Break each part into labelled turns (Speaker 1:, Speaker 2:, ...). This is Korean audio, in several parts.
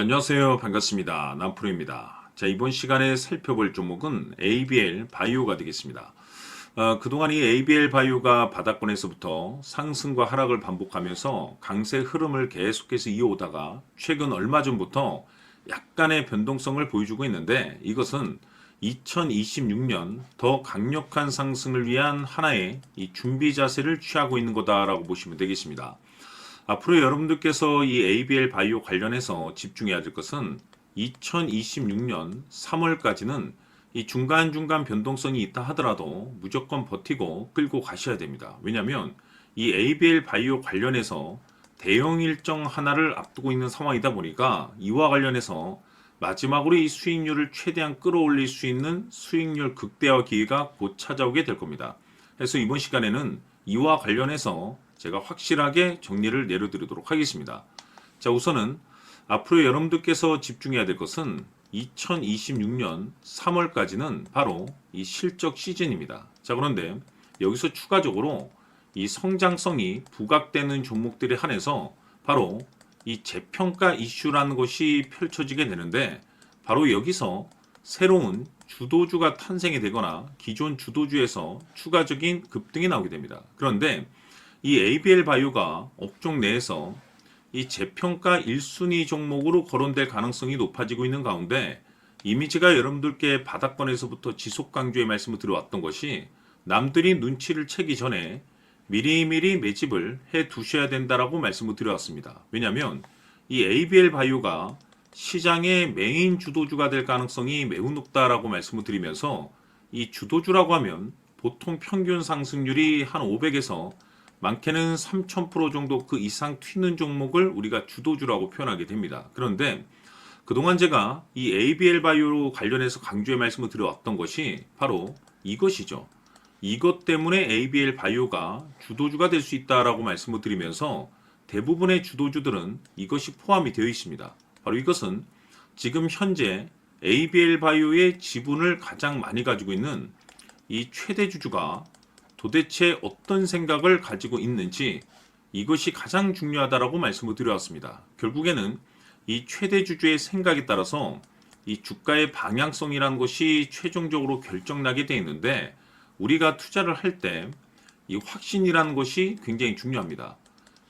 Speaker 1: 네, 안녕하세요. 반갑습니다. 남프로입니다. 자, 이번 시간에 살펴볼 종목은 ABL 바이오가 되겠습니다. 그동안 이 ABL 바이오가 바닥권에서부터 상승과 하락을 반복하면서 강세 흐름을 계속해서 이어오다가 최근 얼마 전부터 약간의 변동성을 보여주고 있는데, 이것은 2026년 더 강력한 상승을 위한 하나의 이 준비 자세를 취하고 있는 거다라고 보시면 되겠습니다. 앞으로 여러분들께서 이 ABL 바이오 관련해서 집중해야 될 것은 2026년 3월까지는 이 중간중간 변동성이 있다 하더라도 무조건 버티고 끌고 가셔야 됩니다. 왜냐하면 이 ABL 바이오 관련해서 대형 일정 하나를 앞두고 있는 상황이다 보니까 이와 관련해서 마지막으로 이 수익률을 최대한 끌어올릴 수 있는 수익률 극대화 기회가 곧 찾아오게 될 겁니다. 그래서 이번 시간에는 이와 관련해서 제가 확실하게 정리를 내려드리도록 하겠습니다. 자, 우선은 앞으로 여러분들께서 집중해야 될 것은 2026년 3월까지는 바로 이 실적 시즌입니다. 자, 그런데 여기서 추가적으로 이 성장성이 부각되는 종목들에 한해서 바로 이 재평가 이슈라는 것이 펼쳐지게 되는데, 바로 여기서 새로운 주도주가 탄생이 되거나 기존 주도주에서 추가적인 급등이 나오게 됩니다. 그런데 이 ABL 바이오가 업종 내에서 이 재평가 1순위 종목으로 거론될 가능성이 높아지고 있는 가운데, 이미지가 여러분들께 바닥권에서부터 지속 강조의 말씀을 드려왔던 것이 남들이 눈치를 채기 전에 미리미리 매집을 해 두셔야 된다라고 말씀을 드려왔습니다. 왜냐하면 이 ABL 바이오가 시장의 메인 주도주가 될 가능성이 매우 높다라고 말씀을 드리면서, 이 주도주라고 하면 보통 평균 상승률이 한 500에서 많게는 3000% 정도 그 이상 튀는 종목을 우리가 주도주라고 표현하게 됩니다. 그런데 그동안 제가 이 ABL 바이오 관련해서 강조의 말씀을 드려왔던 것이 바로 이것이죠. 이것 때문에 ABL 바이오가 주도주가 될 수 있다라고 말씀을 드리면서 대부분의 주도주들은 이것이 포함이 되어 있습니다. 바로 이것은 지금 현재 ABL 바이오의 지분을 가장 많이 가지고 있는 이 최대 주주가 도대체 어떤 생각을 가지고 있는지, 이것이 가장 중요하다라고 말씀을 드려왔습니다. 결국에는 이 최대 주주의 생각에 따라서 이 주가의 방향성이라는 것이 최종적으로 결정나게 되어 있는데, 우리가 투자를 할 때 이 확신이라는 것이 굉장히 중요합니다.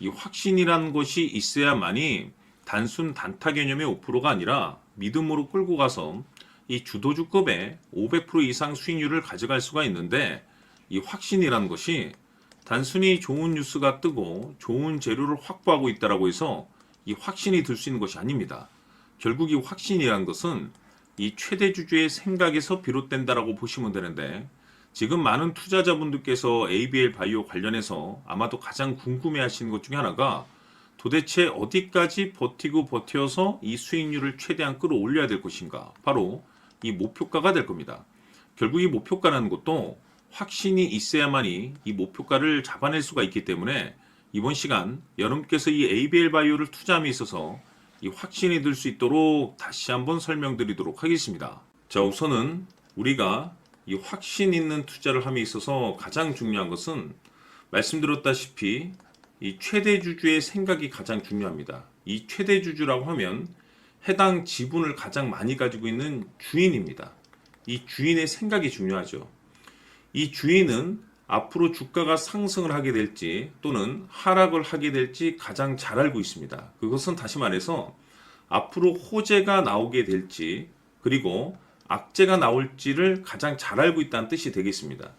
Speaker 1: 이 확신이라는 것이 있어야만이 단순 단타 개념의 5%가 아니라 믿음으로 끌고 가서 이 주도주급의 500% 이상 수익률을 가져갈 수가 있는데, 이 확신이라는 것이 단순히 좋은 뉴스가 뜨고 좋은 재료를 확보하고 있다라고 해서 이 확신이 들 수 있는 것이 아닙니다. 결국 이 확신이라는 것은 이 최대 주주의 생각에서 비롯된다라고 보시면 되는데, 지금 많은 투자자분들께서 ABL 바이오 관련해서 아마도 가장 궁금해 하시는 것 중에 하나가 도대체 어디까지 버티고 버텨서 이 수익률을 최대한 끌어올려야 될 것인가, 바로 이 목표가가 될 겁니다. 결국 이 목표가라는 것도 확신이 있어야만이 이 목표가를 잡아낼 수가 있기 때문에 이번 시간 여러분께서 이 ABL 바이오를 투자함에 있어서 이 확신이 들 수 있도록 다시 한번 설명드리도록 하겠습니다. 자, 우선은 우리가 이 확신 있는 투자를 함에 있어서 가장 중요한 것은 말씀드렸다시피 이 최대 주주의 생각이 가장 중요합니다. 이 최대 주주라고 하면 해당 지분을 가장 많이 가지고 있는 주인입니다. 이 주인의 생각이 중요하죠. 이 주인은 앞으로 주가가 상승을 하게 될지 또는 하락을 하게 될지 가장 잘 알고 있습니다. 그것은 다시 말해서 앞으로 호재가 나오게 될지 그리고 악재가 나올지를 가장 잘 알고 있다는 뜻이 되겠습니다.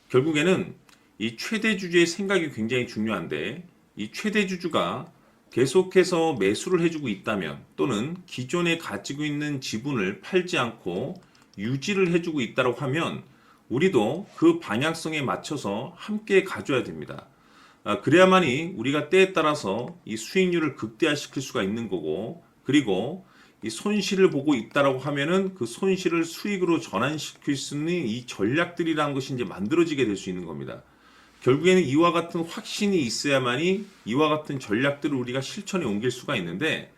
Speaker 1: 결국에는 이 최대 주주의 생각이 굉장히 중요한데, 이 최대 주주가 계속해서 매수를 해주고 있다면 또는 기존에 가지고 있는 지분을 팔지 않고 유지를 해주고 있다고 하면 우리도 그 방향성에 맞춰서 함께 가져야 됩니다. 그래야만이 우리가 때에 따라서 이 수익률을 극대화시킬 수가 있는 거고, 그리고 이 손실을 보고 있다라고 하면은 그 손실을 수익으로 전환시킬 수 있는 이 전략들이라는 것이 이제 만들어지게 될 수 있는 겁니다. 결국에는 이와 같은 확신이 있어야만이 이와 같은 전략들을 우리가 실천에 옮길 수가 있는데,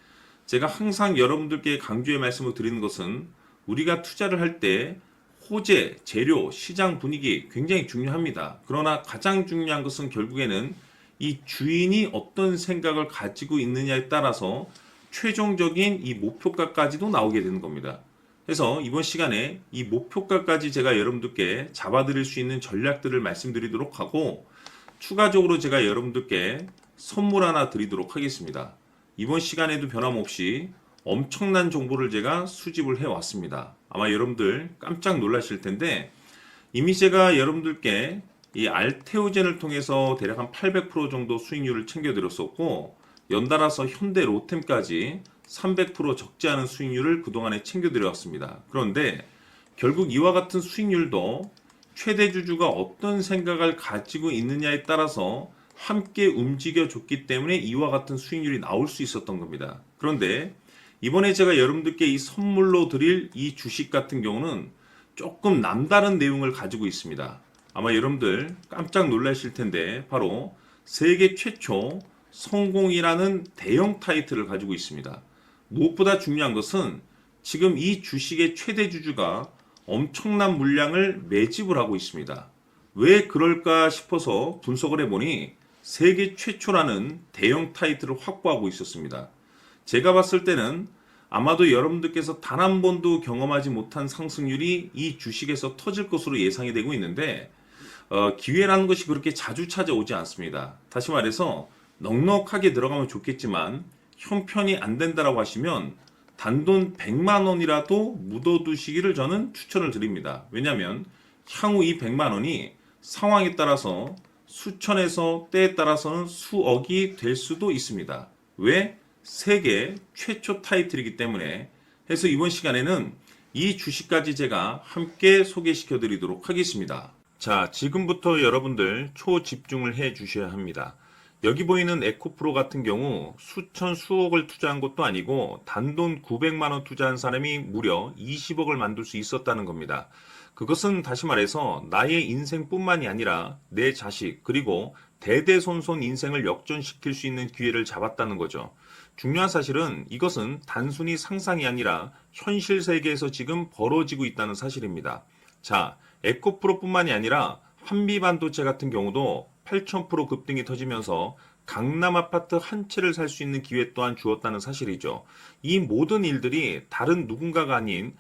Speaker 1: 제가 항상 여러분들께 강조의 말씀을 드리는 것은 우리가 투자를 할 때 호재, 재료, 시장 분위기 굉장히 중요합니다. 그러나 가장 중요한 것은 결국에는 이 주인이 어떤 생각을 가지고 있느냐에 따라서 최종적인 이 목표가까지도 나오게 되는 겁니다. 그래서 이번 시간에 이 목표가까지 제가 여러분들께 잡아드릴 수 있는 전략들을 말씀드리도록 하고, 추가적으로 제가 여러분들께 선물 하나 드리도록 하겠습니다. 이번 시간에도 변함없이 엄청난 정보를 제가 수집을 해왔습니다. 아마 여러분들 깜짝 놀라실 텐데, 이미 제가 여러분들께 이 알테오젠을 통해서 대략 한 800% 정도 수익률을 챙겨드렸었고, 연달아서 현대 로템까지 300% 적지 않은 수익률을 그동안에 챙겨드렸습니다. 그런데 결국 이와 같은 수익률도 최대 주주가 어떤 생각을 가지고 있느냐에 따라서 함께 움직여줬기 때문에 이와 같은 수익률이 나올 수 있었던 겁니다. 그런데 이번에 제가 여러분들께 이 선물로 드릴 이 주식 같은 경우는 조금 남다른 내용을 가지고 있습니다. 아마 여러분들 깜짝 놀라실 텐데, 바로 세계 최초 성공이라는 대형 타이틀을 가지고 있습니다. 무엇보다 중요한 것은 지금 이 주식의 최대 주주가 엄청난 물량을 매집을 하고 있습니다. 왜 그럴까 싶어서 분석을 해보니 세계 최초라는 대형 타이틀을 확보하고 있었습니다. 제가 봤을 때는 아마도 여러분들께서 단 한 번도 경험하지 못한 상승률이 이 주식에서 터질 것으로 예상이 되고 있는데, 기회라는 것이 그렇게 자주 찾아오지 않습니다. 다시 말해서 넉넉하게 들어가면 좋겠지만 형편이 안 된다라고 하시면 단돈 100만 원이라도 묻어두시기를 저는 추천을 드립니다. 왜냐하면 향후 이 100만 원이 상황에 따라서 수천에서 때에 따라서는 수억이 될 수도 있습니다. 왜? 세계 최초 타이틀이기 때문에. 해서 이번 시간에는 이 주식까지 제가 함께 소개시켜 드리도록 하겠습니다. 자, 지금부터 여러분들 초집중을 해 주셔야 합니다. 여기 보이는 에코프로 같은 경우 수천 수억을 투자한 것도 아니고 단돈 900만 원 투자한 사람이 무려 20억을 만들 수 있었다는 겁니다. 그것은 다시 말해서 나의 인생뿐만이 아니라 내 자식 그리고 대대손손 인생을 역전시킬 수 있는 기회를 잡았다는 거죠. 중요한 사실은 이것은 단순히 상상이 아니라 현실 세계에서 지금 벌어지고 있다는 사실입니다. 자, 에코프로뿐만이 아니라 한미반도체 같은 경우도 8,000% 급등이 터지면서 강남 아파트 한 채를 살 수 있는 기회 또한 주었다는 사실이죠. 이 모든 일들이 다른 누군가가 아닌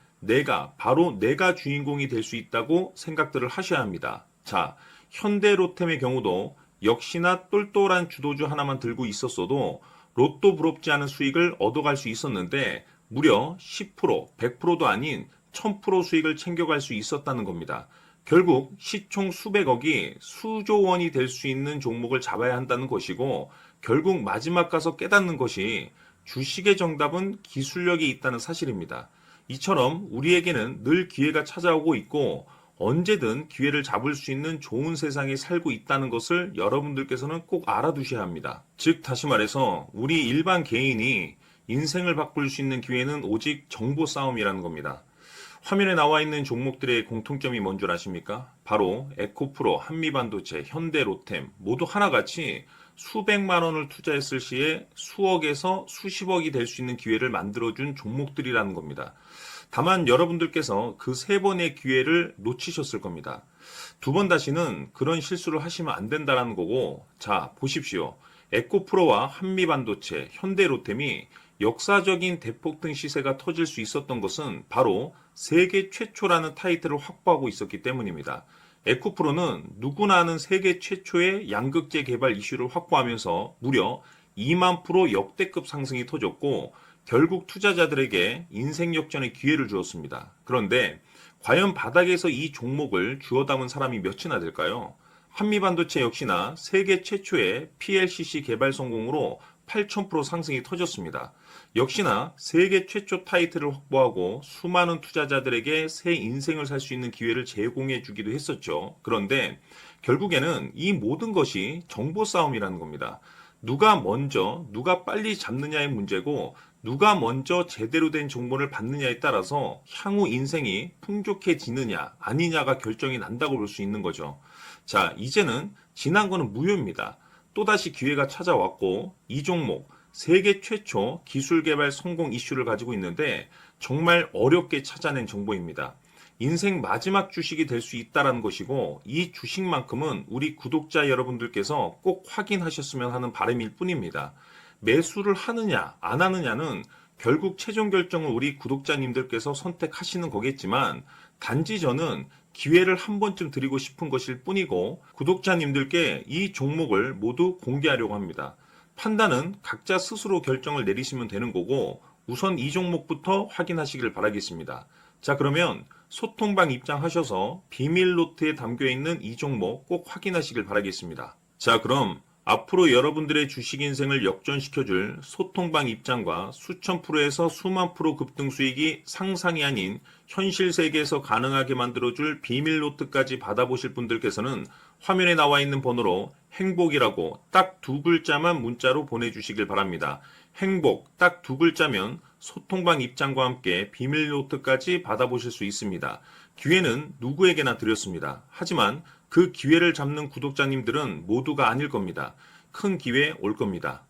Speaker 1: 바로 내가 주인공이 될 수 있다고 생각들을 하셔야 합니다. 자, 현대로템의 경우도 역시나 똘똘한 주도주 하나만 들고 있었어도 로또 부럽지 않은 수익을 얻어갈 수 있었는데 무려 10%, 100%도 아닌 1000% 수익을 챙겨갈 수 있었다는 겁니다. 결국 시총 수백억이 수조 원이 될 수 있는 종목을 잡아야 한다는 것이고, 결국 마지막 가서 깨닫는 것이 주식의 정답은 기술력이 있다는 사실입니다. 이처럼 우리에게는 늘 기회가 찾아오고 있고 언제든 기회를 잡을 수 있는 좋은 세상에 살고 있다는 것을 여러분들께서는 꼭 알아두셔야 합니다. 즉 다시 말해서 우리 일반 개인이 인생을 바꿀 수 있는 기회는 오직 정보 싸움이라는 겁니다. 화면에 나와 있는 종목들의 공통점이 뭔 줄 아십니까? 바로 에코프로, 한미반도체, 현대로템 모두 하나같이 수백만 원을 투자했을 시에 수억에서 수십억이 될 수 있는 기회를 만들어준 종목들이라는 겁니다. 다만 여러분들께서 그 세 번의 기회를 놓치셨을 겁니다. 두 번 다시는 그런 실수를 하시면 안 된다는 거고, 자 보십시오. 에코프로와 한미반도체, 현대로템이 역사적인 대폭등 시세가 터질 수 있었던 것은 바로 세계 최초라는 타이틀을 확보하고 있었기 때문입니다. 에코프로는 누구나 아는 세계 최초의 양극재 개발 이슈를 확보하면서 무려 2만 프로 역대급 상승이 터졌고 결국 투자자들에게 인생 역전의 기회를 주었습니다. 그런데 과연 바닥에서 이 종목을 주워 담은 사람이 몇이나 될까요? 한미반도체 역시나 세계 최초의 PLCC 개발 성공으로 8,000% 상승이 터졌습니다. 역시나 세계 최초 타이틀을 확보하고 수많은 투자자들에게 새 인생을 살 수 있는 기회를 제공해 주기도 했었죠. 그런데 결국에는 이 모든 것이 정보 싸움이라는 겁니다. 누가 먼저, 누가 빨리 잡느냐의 문제고 누가 먼저 제대로 된 정보를 받느냐에 따라서 향후 인생이 풍족해지느냐 아니냐가 결정이 난다고 볼 수 있는 거죠. 자, 이제는 지난 거는 무효입니다. 또다시 기회가 찾아왔고 이 종목 세계 최초 기술 개발 성공 이슈를 가지고 있는데 정말 어렵게 찾아낸 정보입니다. 인생 마지막 주식이 될 수 있다는 것이고 이 주식만큼은 우리 구독자 여러분들께서 꼭 확인하셨으면 하는 바람일 뿐입니다. 매수를 하느냐, 안 하느냐는 결국 최종 결정을 우리 구독자님들께서 선택하시는 거겠지만, 단지 저는 기회를 한 번쯤 드리고 싶은 것일 뿐이고, 구독자님들께 이 종목을 모두 공개하려고 합니다. 판단은 각자 스스로 결정을 내리시면 되는 거고, 우선 이 종목부터 확인하시길 바라겠습니다. 자, 그러면 소통방 입장하셔서 비밀 노트에 담겨 있는 이 종목 꼭 확인하시길 바라겠습니다. 자, 그럼 앞으로 여러분들의 주식 인생을 역전시켜줄 소통방 입장과 수천 프로에서 수만 프로 급등 수익이 상상이 아닌 현실 세계에서 가능하게 만들어줄 비밀 노트까지 받아보실 분들께서는 화면에 나와 있는 번호로 행복이라고 딱 두 글자만 문자로 보내주시길 바랍니다. 행복 딱 두 글자면 소통방 입장과 함께 비밀 노트까지 받아보실 수 있습니다. 기회는 누구에게나 드렸습니다. 하지만 그 기회를 잡는 구독자님들은 모두가 아닐 겁니다. 큰 기회 올 겁니다.